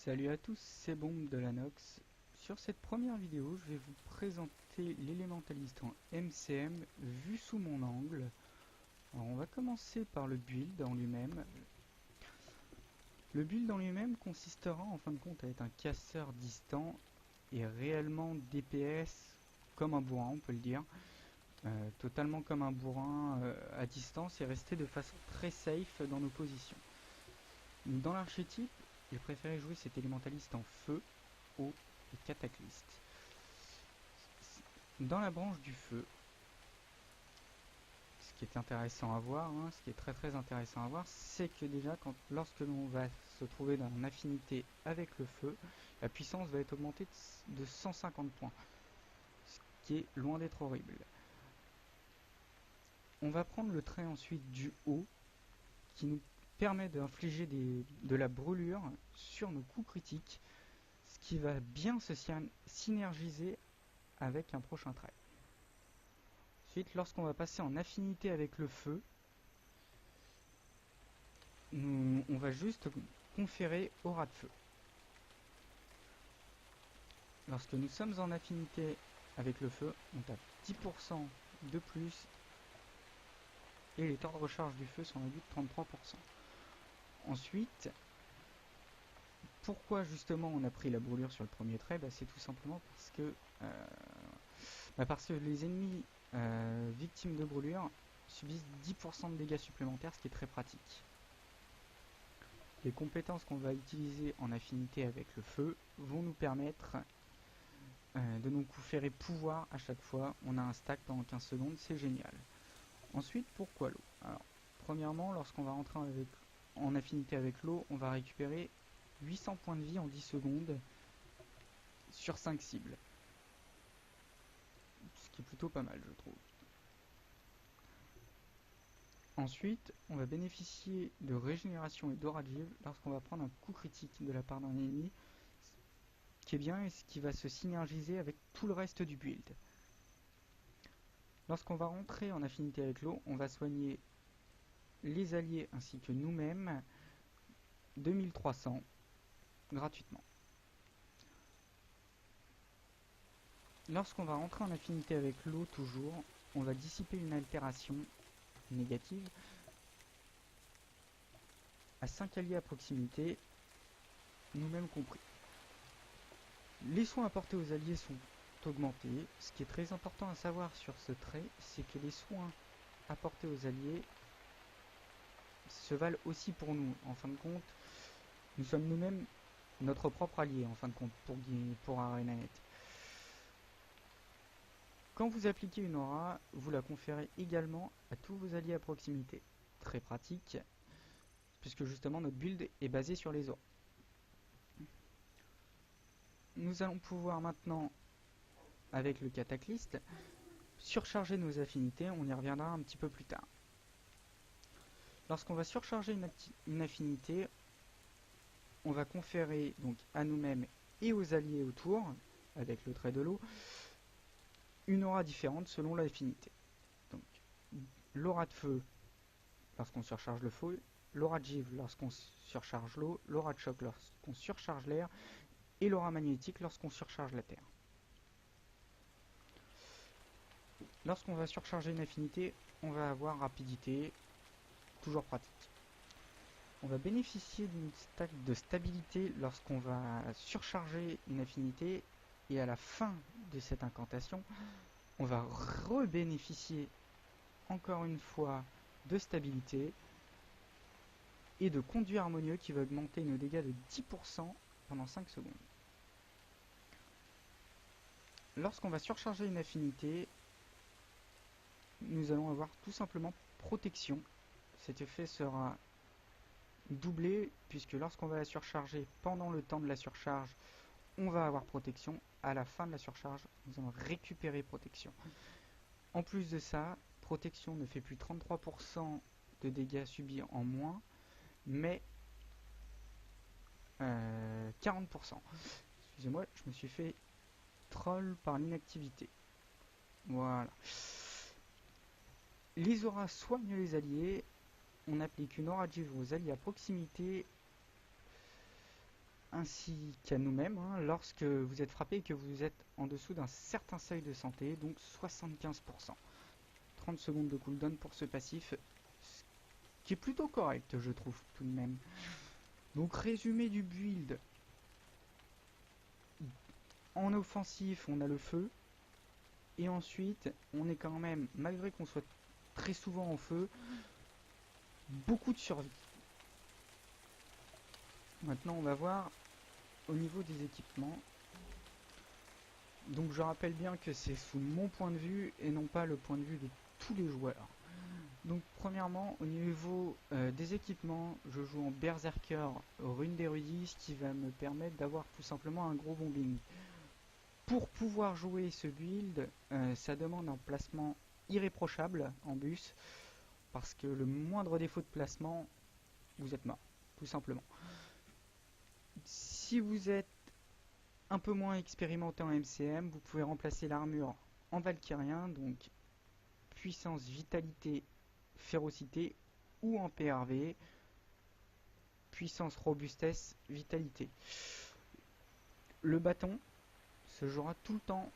Salut à tous, c'est Bombe de la Nox. Sur cette première vidéo, je vais vous présenter l'élémentaliste en MCM vu sous mon angle. Alors on va commencer par le build en lui-même. Le build en lui-même consistera en fin de compte à être un casseur distant et réellement DPS comme un bourrin, on peut le dire. Totalement comme un bourrin à distance et rester de façon très safe dans nos positions. Dans l'archétype, j'ai préféré jouer cet élémentaliste en feu, eau et cataclysme. Dans la branche du feu, ce qui est intéressant à voir, ce qui est très intéressant à voir, c'est que déjà lorsque l'on va se trouver dans une affinité avec le feu, la puissance va être augmentée de 150 points, ce qui est loin d'être horrible. On va prendre le trait ensuite du haut, qui nous permet d'infliger de la brûlure sur nos coups critiques, ce qui va bien se synergiser avec un prochain trait. Ensuite, lorsqu'on va passer en affinité avec le feu, on va juste conférer aura de feu. Lorsque nous sommes en affinité avec le feu, on tape 10% de plus et les temps de recharge du feu sont réduits de 33%. Ensuite, pourquoi justement on a pris la brûlure sur le premier trait? C'est tout simplement parce que les ennemis victimes de brûlure subissent 10% de dégâts supplémentaires, ce qui est très pratique. Les compétences qu'on va utiliser en affinité avec le feu vont nous permettre de nous conférer pouvoir à chaque fois. On a un stack pendant 15 secondes, c'est génial. Ensuite, pourquoi l'eau? Alors, premièrement, lorsqu'on va rentrer en affinité avec l'eau, on va récupérer 800 points de vie en 10 secondes sur 5 cibles. Ce qui est plutôt pas mal, je trouve. Ensuite, on va bénéficier de régénération et d'aura de vivre lorsqu'on va prendre un coup critique de la part d'un ennemi, ce qui est bien et ce qui va se synergiser avec tout le reste du build. Lorsqu'on va rentrer en affinité avec l'eau, on va soigner les alliés ainsi que nous-mêmes 2300 gratuitement. Lorsqu'on va rentrer en affinité avec l'eau toujours, on va dissiper une altération négative à 5 alliés à proximité, nous-mêmes compris. Les soins apportés aux alliés sont augmentés. Ce qui est très important à savoir sur ce trait, c'est que les soins apportés aux alliés se valent aussi pour nous. En fin de compte, nous sommes nous-mêmes notre propre allié, en fin de compte, pour ArenaNet. Quand vous appliquez une aura, vous la conférez également à tous vos alliés à proximité. Très pratique, puisque justement notre build est basé sur les auras. Nous allons pouvoir maintenant, avec le cataclysme, surcharger nos affinités, on y reviendra un petit peu plus tard. Lorsqu'on va surcharger une affinité, on va conférer donc à nous-mêmes et aux alliés autour, avec le trait de l'eau, une aura différente selon l'affinité. Donc, l'aura de feu lorsqu'on surcharge le feu, l'aura de givre lorsqu'on surcharge l'eau, l'aura de choc lorsqu'on surcharge l'air, et l'aura magnétique lorsqu'on surcharge la terre. Lorsqu'on va surcharger une affinité, on va avoir rapidité, toujours pratique. On va bénéficier d'une stack de stabilité lorsqu'on va surcharger une affinité, et à la fin de cette incantation, on va rebénéficier encore une fois de stabilité et de conduit harmonieux qui va augmenter nos dégâts de 10% pendant 5 secondes. Lorsqu'on va surcharger une affinité, nous allons avoir tout simplement protection. Cet effet sera doublé puisque lorsqu'on va la surcharger pendant le temps de la surcharge, on va avoir protection. À la fin de la surcharge, nous allons récupérer protection. En plus de ça, protection ne fait plus 33% de dégâts subis en moins, mais 40%. Excusez-moi, je me suis fait troll par l'inactivité. Voilà. Les auras soignent les alliés. On applique une aura de givre aux alliés à proximité, ainsi qu'à nous-mêmes, hein, lorsque vous êtes frappé et que vous êtes en dessous d'un certain seuil de santé, donc 75%. 30 secondes de cooldown pour ce passif, ce qui est plutôt correct, je trouve, tout de même. Donc résumé du build. En offensif, on a le feu. Et ensuite, on est quand même, malgré qu'on soit très souvent en feu, beaucoup de survie. Maintenant, on va voir au niveau des équipements. Donc je rappelle bien que c'est sous mon point de vue et non pas le point de vue de tous les joueurs. Donc premièrement, au niveau des équipements, je joue en Berserker Rune d'Érudit, ce qui va me permettre d'avoir tout simplement un gros bombing. Pour pouvoir jouer ce build, ça demande un placement irréprochable en bus, parce que le moindre défaut de placement, vous êtes mort, tout simplement. Si vous êtes un peu moins expérimenté en MCM, vous pouvez remplacer l'armure en Valkyrien, donc puissance, vitalité, férocité, ou en PRV, puissance, robustesse, vitalité. Le bâton se jouera tout le temps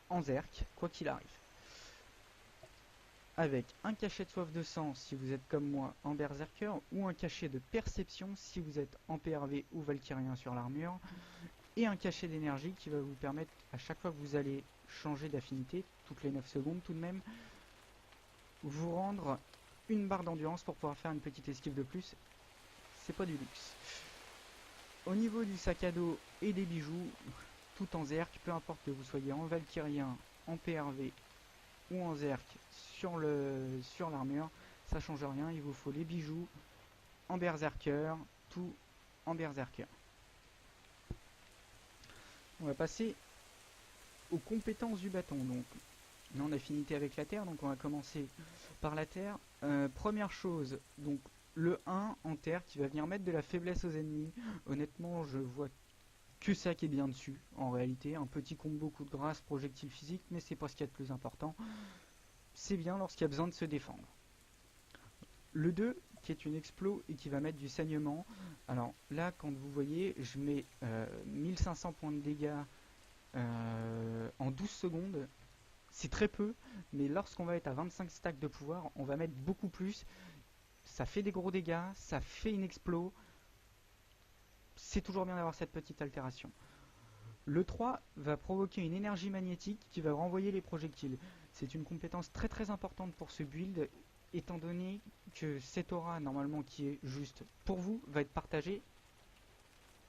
en Zerk, quoi qu'il arrive. Avec un cachet de soif de sang si vous êtes comme moi en Berserker, ou un cachet de perception si vous êtes en PRV ou Valkyrien sur l'armure, et un cachet d'énergie qui va vous permettre, à chaque fois que vous allez changer d'affinité, toutes les 9 secondes tout de même, vous rendre une barre d'endurance pour pouvoir faire une petite esquive de plus. C'est pas du luxe. Au niveau du sac à dos et des bijoux, tout en Zerk, peu importe que vous soyez en Valkyrien, en PRV ou en Zerk sur l'armure, ça change rien, il vous faut les bijoux en Berserker, tout en Berserker. On va passer aux compétences du bâton. Donc, on est en affinité avec la terre, donc on va commencer par la terre. Première chose, donc le 1 en terre qui va venir mettre de la faiblesse aux ennemis. Honnêtement, je vois que ça qui est bien dessus, en réalité. Un petit combo coup de grâce, projectile physique, mais c'est pas ce qu'il y a de plus important. C'est bien lorsqu'il y a besoin de se défendre. Le 2 qui est une explo et qui va mettre du saignement. Alors là, quand vous voyez, je mets 1500 points de dégâts en 12 secondes. C'est très peu, mais lorsqu'on va être à 25 stacks de pouvoir, on va mettre beaucoup plus. Ça fait des gros dégâts, ça fait une explo. C'est toujours bien d'avoir cette petite altération. Le 3 va provoquer une énergie magnétique qui va renvoyer les projectiles. C'est une compétence très très importante pour ce build, étant donné que cette aura, normalement qui est juste pour vous, va être partagée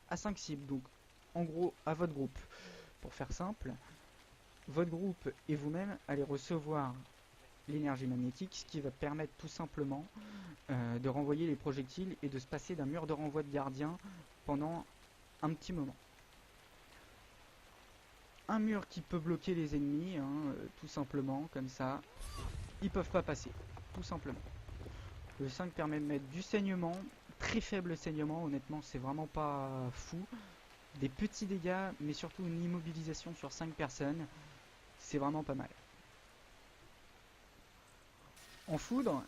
à 5 cibles. Donc en gros à votre groupe. Pour faire simple, votre groupe et vous-même allez recevoir l'énergie magnétique, ce qui va permettre tout simplement de renvoyer les projectiles et de se passer d'un mur de renvoi de gardien pendant un petit moment. Un mur qui peut bloquer les ennemis, tout simplement, comme ça, ils peuvent pas passer, tout simplement. Le 5 permet de mettre du saignement, très faible saignement, honnêtement c'est vraiment pas fou. Des petits dégâts, mais surtout une immobilisation sur 5 personnes, c'est vraiment pas mal. En foudre,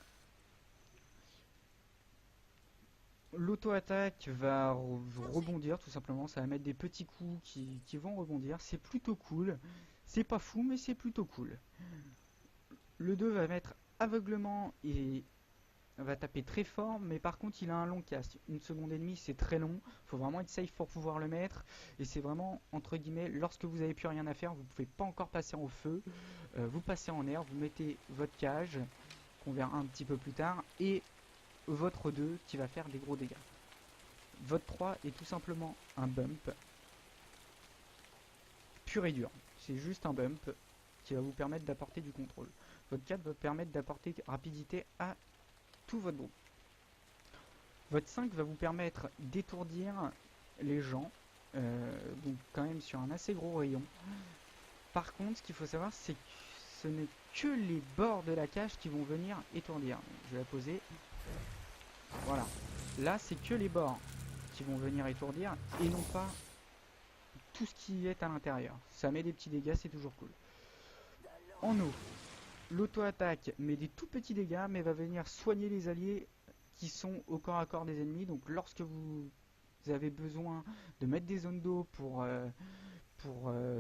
l'auto-attaque va rebondir tout simplement, ça va mettre des petits coups qui vont rebondir, c'est plutôt cool. C'est pas fou mais c'est plutôt cool. Le 2 va mettre aveuglement et va taper très fort, mais par contre il a un long cast. Une seconde et demie c'est très long, faut vraiment être safe pour pouvoir le mettre. Et c'est vraiment entre guillemets, lorsque vous n'avez plus rien à faire, vous pouvez pas encore passer en feu, vous passez en air, vous mettez votre cage, qu'on verra un petit peu plus tard, et votre 2 qui va faire des gros dégâts. Votre 3 est tout simplement un bump pur et dur. C'est juste un bump qui va vous permettre d'apporter du contrôle. Votre 4 va permettre d'apporter rapidité à tout votre groupe. Votre 5 va vous permettre d'étourdir les gens, donc quand même sur un assez gros rayon. Par contre, ce qu'il faut savoir, c'est que ce n'est que les bords de la cage qui vont venir étourdir. Je vais la poser. Voilà. Là, c'est que les bords qui vont venir étourdir et non pas tout ce qui est à l'intérieur. Ça met des petits dégâts, c'est toujours cool. En eau, l'auto-attaque met des tout petits dégâts, mais va venir soigner les alliés qui sont au corps à corps des ennemis. Donc lorsque vous vous avez besoin de mettre des zones d'eau pour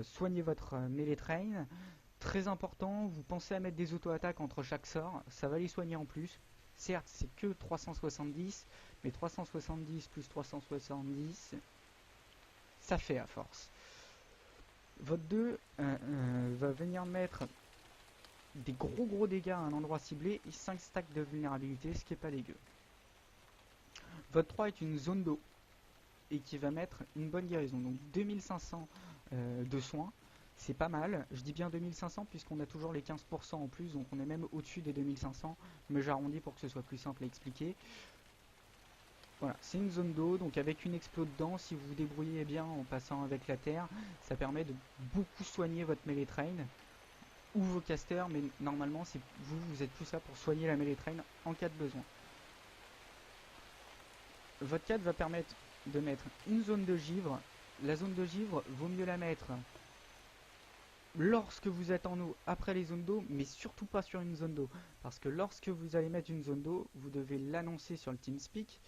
soigner votre melee train. Très important, vous pensez à mettre des auto-attaques entre chaque sort, ça va les soigner en plus. Certes, c'est que 370, mais 370 plus 370, ça fait à force. Votre 2 va venir mettre des gros dégâts à un endroit ciblé et 5 stacks de vulnérabilité, ce qui est pas dégueu. Votre 3 est une zone d'eau et qui va mettre une bonne guérison, donc 2500 de soins. C'est pas mal, je dis bien 2500 puisqu'on a toujours les 15% en plus, donc on est même au-dessus des 2500, mais j'arrondis pour que ce soit plus simple à expliquer. Voilà, c'est une zone d'eau, donc avec une explo dedans, si vous vous débrouillez bien en passant avec la terre, ça permet de beaucoup soigner votre melee train, ou vos casters, mais normalement c'est vous êtes plus là pour soigner la melee train en cas de besoin. Votre 4 va permettre de mettre une zone de givre. La zone de givre, vaut mieux la mettre lorsque vous êtes en eau après les zones d'eau, mais surtout pas sur une zone d'eau, parce que lorsque vous allez mettre une zone d'eau, vous devez l'annoncer sur le TeamSpeak.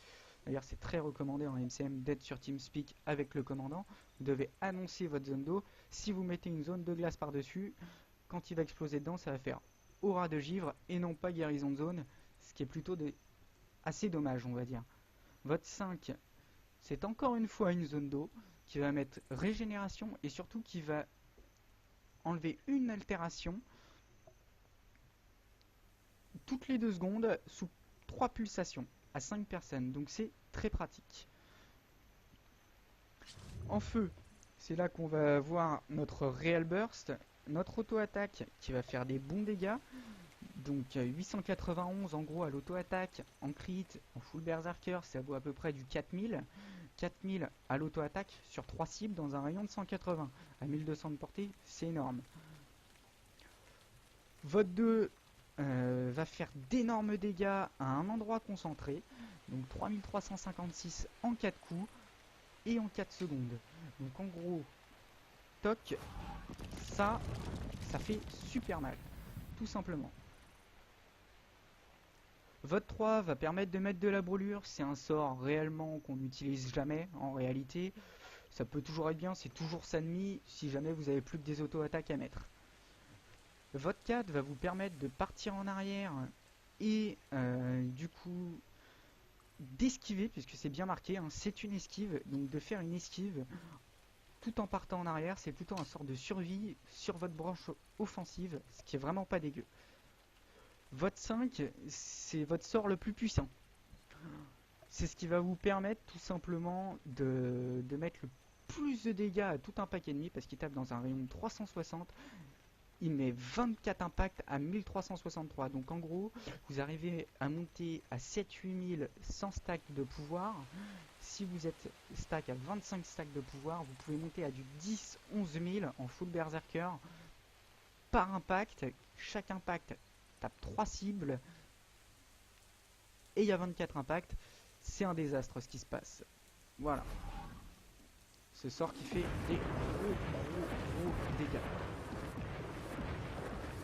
D'ailleurs, c'est très recommandé en MCM d'être sur TeamSpeak avec le commandant. Vous devez annoncer votre zone d'eau. Si vous mettez une zone de glace par-dessus, quand il va exploser dedans, ça va faire aura de givre et non pas guérison de zone, ce qui est plutôt assez dommage, on va dire. Votre 5, c'est encore une fois une zone d'eau qui va mettre régénération et surtout qui va enlever une altération toutes les 2 secondes sous 3 pulsations à 5 personnes, donc c'est très pratique. En feu, c'est là qu'on va voir notre Real Burst, notre auto-attaque qui va faire des bons dégâts, donc 891 en gros à l'auto-attaque, en crit, en full berserker, ça vaut à peu près du 4000. 4000 à l'auto-attaque sur 3 cibles dans un rayon de 180. À 1200 de portée, c'est énorme. Votre 2 va faire d'énormes dégâts à un endroit concentré. Donc 3356 en 4 coups et en 4 secondes. Donc en gros, toc, ça fait super mal. Tout simplement. Votre 3 va permettre de mettre de la brûlure, c'est un sort réellement qu'on n'utilise jamais en réalité. Ça peut toujours être bien, c'est toujours ça de mis si jamais vous avez plus que des auto-attaques à mettre. Votre 4 va vous permettre de partir en arrière et du coup d'esquiver, puisque c'est bien marqué, hein, c'est une esquive, donc de faire une esquive tout en partant en arrière, c'est plutôt un sort de survie sur votre branche offensive, ce qui est vraiment pas dégueu. Votre 5, c'est votre sort le plus puissant. C'est ce qui va vous permettre tout simplement de mettre le plus de dégâts à tout un pack ennemi, parce qu'il tape dans un rayon de 360. Il met 24 impacts à 1363. Donc en gros, vous arrivez à monter à 7-8 000 sans stack de pouvoir. Si vous êtes stack à 25 stacks de pouvoir, vous pouvez monter à du 10-11 000 en full berserker par impact. Chaque impact tape 3 cibles et il y a 24 impacts. C'est un désastre ce qui se passe. Voilà. Ce sort qui fait des gros dégâts.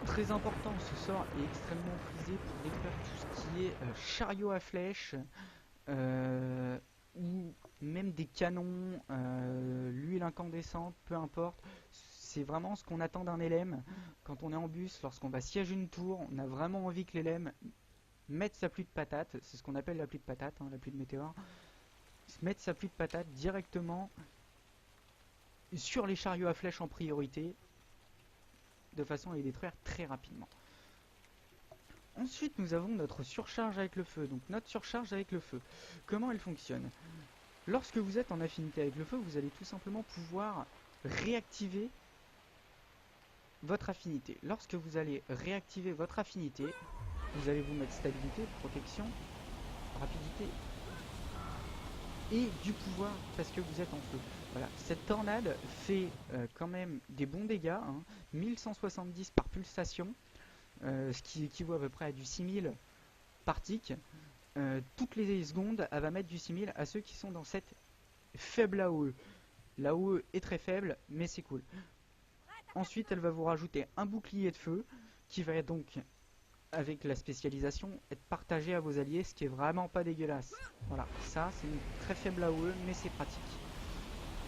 Très important, ce sort est extrêmement prisé pour détruire tout ce qui est chariot à flèches ou même des canons, l'huile incandescente, peu importe. C'est vraiment ce qu'on attend d'un LM. Quand on est en bus, lorsqu'on va siéger une tour, on a vraiment envie que l'LM mette sa pluie de patates. C'est ce qu'on appelle la pluie de patates, hein, la pluie de météores. Mettre sa pluie de patates directement sur les chariots à flèches en priorité, de façon à les détruire très rapidement. Ensuite, nous avons notre surcharge avec le feu. Donc notre surcharge avec le feu. Comment elle fonctionne? Lorsque vous êtes en affinité avec le feu, vous allez tout simplement pouvoir réactiver votre affinité. Lorsque vous allez réactiver votre affinité, vous allez vous mettre stabilité, protection, rapidité et du pouvoir parce que vous êtes en feu. Voilà, cette tornade fait quand même des bons dégâts, hein, 1170 par pulsation, ce qui équivaut à peu près à du 6000 par tic. Toutes les secondes, elle va mettre du 6000 à ceux qui sont dans cette faible AOE. L'AOE est très faible, mais c'est cool. Ensuite, elle va vous rajouter un bouclier de feu qui va donc avec la spécialisation, être partagé à vos alliés, ce qui est vraiment pas dégueulasse. Voilà, ça c'est une très faible AOE, mais c'est pratique.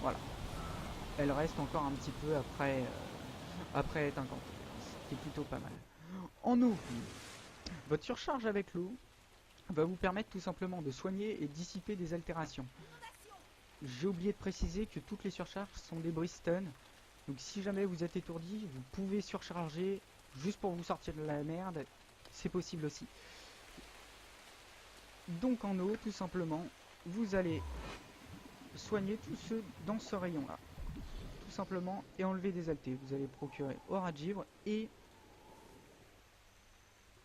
Voilà. Elle reste encore un petit peu après être incantée, ce qui est plutôt pas mal. En eau, votre surcharge avec l'eau va vous permettre tout simplement de soigner et dissiper des altérations. J'ai oublié de préciser que toutes les surcharges sont des Briston. Donc si jamais vous êtes étourdi, vous pouvez surcharger juste pour vous sortir de la merde. C'est possible aussi. Donc en eau, tout simplement, vous allez soigner tous ceux dans ce rayon-là. Tout simplement, et enlever des altés. Vous allez procurer aura de givre et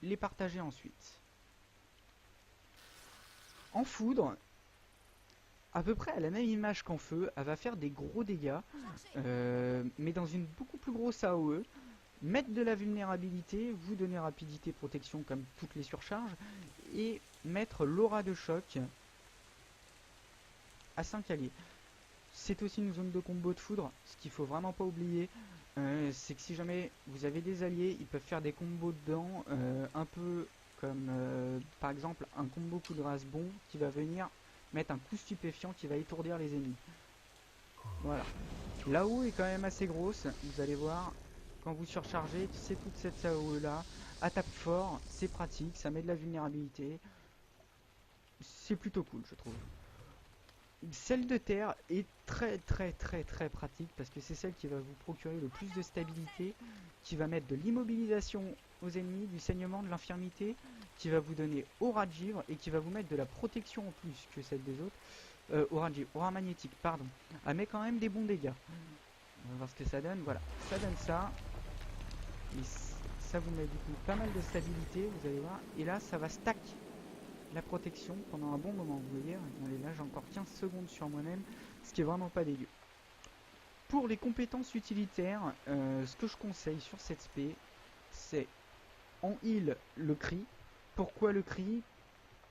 les partager ensuite. En foudre, à peu près à la même image qu'en feu, elle va faire des gros dégâts, mais dans une beaucoup plus grosse AOE. Mettre de la vulnérabilité, vous donner rapidité, protection comme toutes les surcharges, et mettre l'aura de choc à 5 alliés. C'est aussi une zone de combo de foudre, ce qu'il faut vraiment pas oublier, c'est que si jamais vous avez des alliés, ils peuvent faire des combos dedans, un peu comme par exemple un combo coup de grâce bon qui va venir mettre un coup stupéfiant qui va étourdir les ennemis. Voilà. Là-haut est quand même assez grosse, vous allez voir. Quand vous surchargez, c'est toute cette AOE là, attaque fort, c'est pratique, ça met de la vulnérabilité, c'est plutôt cool je trouve. Celle de terre est très pratique parce que c'est celle qui va vous procurer le plus de stabilité, qui va mettre de l'immobilisation aux ennemis, du saignement, de l'infirmité, qui va vous donner aura de givre et qui va vous mettre de la protection en plus que celle des autres. Aura de givre, aura magnétique, pardon. Elle met quand même des bons dégâts. On va voir ce que ça donne, voilà, ça donne ça. Et ça vous met du coup pas mal de stabilité, vous allez voir. Et là, ça va stack la protection pendant un bon moment. Vous voyez, là j'ai encore 15 secondes sur moi-même, ce qui est vraiment pas dégueu. Pour les compétences utilitaires, ce que je conseille sur cette spé, c'est en heal le cri. Pourquoi le cri?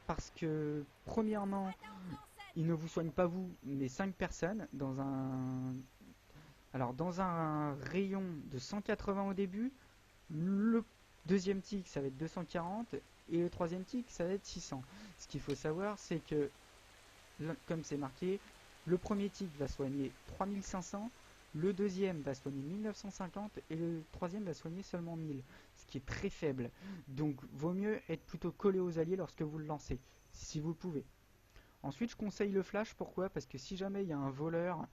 Parce que premièrement, il ne vous soigne pas vous, mais 5 personnes dans un... Alors dans un rayon de 180 au début. Le deuxième tic ça va être 240 et le troisième tic ça va être 600. Ce qu'il faut savoir c'est que, comme c'est marqué, le premier tic va soigner 3500, le deuxième va soigner 1950 et le troisième va soigner seulement 1000, ce qui est très faible. Donc vaut mieux être plutôt collé aux alliés lorsque vous le lancez, si vous le pouvez. Ensuite je conseille le flash, pourquoi? Parce que si jamais il y a un voleur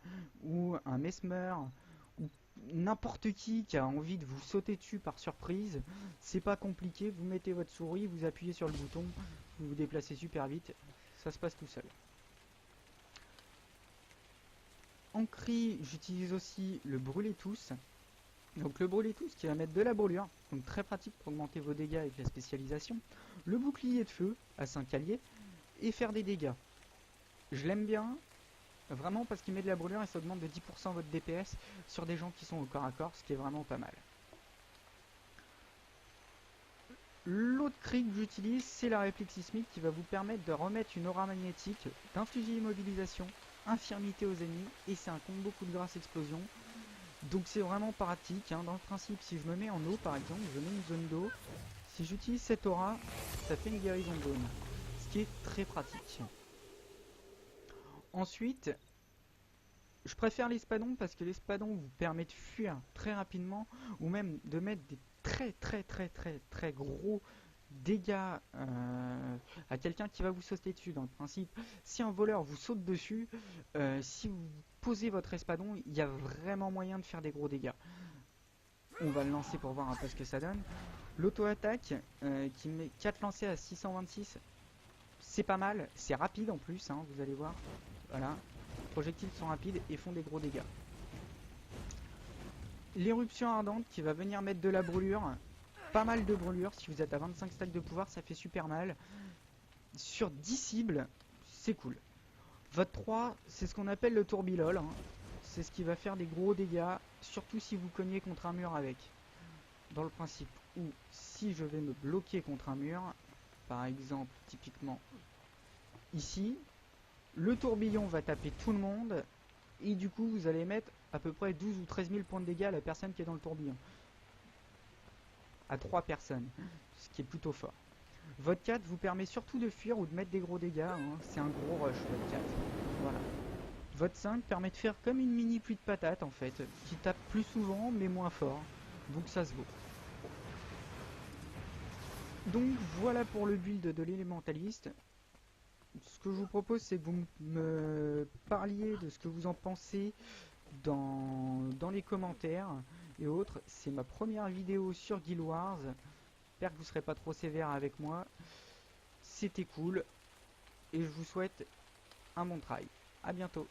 ou un mesmer ou n'importe qui a envie de vous sauter dessus par surprise, c'est pas compliqué, vous mettez votre souris, vous appuyez sur le bouton, vous vous déplacez super vite, ça se passe tout seul. En cri, j'utilise aussi le brûler tous. Donc le brûler tous qui va mettre de la brûlure, donc très pratique pour augmenter vos dégâts avec la spécialisation. Le bouclier de feu à 5 alliés et faire des dégâts. Je l'aime bien, vraiment parce qu'il met de la brûlure et ça augmente de 10% votre DPS sur des gens qui sont au corps à corps, ce qui est vraiment pas mal. L'autre cri que j'utilise, c'est la réplique sismique qui va vous permettre de remettre une aura magnétique, d'infliger immobilisation, infirmité aux ennemis, et c'est un combo coup de grâce explosion. Donc c'est vraiment pratique, hein. Dans le principe, si je me mets en eau par exemple, je mets une zone d'eau, si j'utilise cette aura, ça fait une guérison de zone, ce qui est très pratique. Ensuite, je préfère l'espadon parce que l'espadon vous permet de fuir très rapidement ou même de mettre des très gros dégâts à quelqu'un qui va vous sauter dessus. Dans le principe, si un voleur vous saute dessus, si vous posez votre espadon, il y a vraiment moyen de faire des gros dégâts. On va le lancer pour voir un peu ce que ça donne. L'auto-attaque qui met 4 lancers à 626, c'est pas mal, c'est rapide en plus, hein, vous allez voir. Voilà. Les projectiles sont rapides et font des gros dégâts. L'éruption ardente qui va venir mettre de la brûlure, pas mal de brûlure. Si vous êtes à 25 stacks de pouvoir, ça fait super mal. Sur 10 cibles, c'est cool. Votre 3, c'est ce qu'on appelle le tourbilol, hein. C'est ce qui va faire des gros dégâts, surtout si vous cognez contre un mur avec. Dans le principe où si je vais me bloquer contre un mur, par exemple typiquement ici, le tourbillon va taper tout le monde et du coup vous allez mettre à peu près 12 ou 13 000 points de dégâts à la personne qui est dans le tourbillon. à 3 personnes, ce qui est plutôt fort. Votre 4 vous permet surtout de fuir ou de mettre des gros dégâts, hein. C'est un gros rush votre 4. Voilà. Votre 5 permet de faire comme une mini pluie de patates en fait, qui tape plus souvent mais moins fort, donc ça se vaut. Donc voilà pour le build de l'élémentaliste. Ce que je vous propose, c'est que vous me parliez de ce que vous en pensez dans les commentaires et autres. C'est ma première vidéo sur Guild Wars. J'espère que vous ne serez pas trop sévère avec moi. C'était cool et je vous souhaite un bon try. A bientôt.